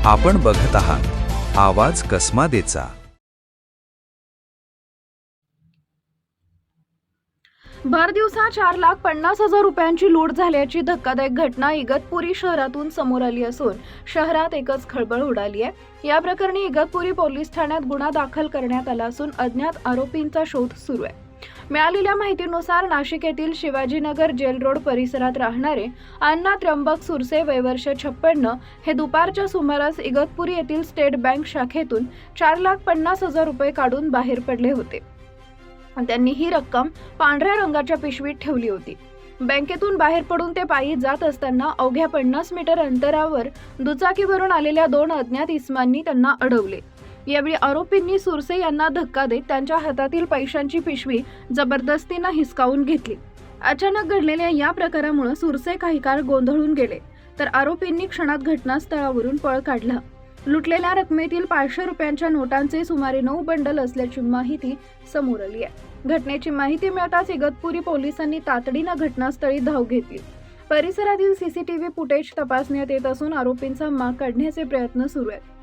आपण बघत आहात आवाज कसमादेचा। भर दिवसा 4,50,000 रुपयांची लूट झाल्याची धक्कादायक घटना इगतपुरी शहरातून समोर आली असून शहरात एकच खळबळ उडाली आहे। या प्रकरणी इगतपुरी पोलीस ठाण्यात गुन्हा दाखल करण्यात आला असून अज्ञात आरोपींचा शोध सुरू आहे। मिळालेल्या माहितीनुसार नाशिक येथील शिवाजीनगर जेल रोड परिसरात राहणारे अण्णा त्र्यंबक सुरसे वय वर्ष 56 हे दुपारच्या सुमारास इगतपुरी येथील स्टेट बँक शाखेतून 4,50,000 रुपये काढून बाहेर पडले होते। त्यांनी ही रक्कम पांढऱ्या रंगाच्या पिशवीत ठेवली होती। बँकेतून बाहेर पडून ते पायी जात असताना अवघ्या 50 मीटर अंतरावर दुचाकीवरून आलेल्या 2 अज्ञात इसमांनी त्यांना अडवले। यावेळी आरोपींनी सुरसे यांना धक्का देत त्यांच्या हातातील पैशांची पिशवी जबरदस्तीने हिसकावून घेतली। अचानक घडलेल्या या प्रकारामुळे सुरसे काही काळ गोंधळून गेले, तर आरोपींनी क्षणात घटनास्थळावरून पळ काढला। लुटलेल्या रकमेतील 500 रुपयांच्या नोटांचे सुमारे 9 बंडल असल्याची माहिती समोर आली आहे। घटनेची माहिती मिळताच इगतपुरी पोलिसांनी तातडीने घटनास्थळी धाव घेतली। परिसरातील सीसीटीव्ही फुटेज तपासण्यात येत असून आरोपींचा माग काढण्याचे प्रयत्न सुरू आहेत।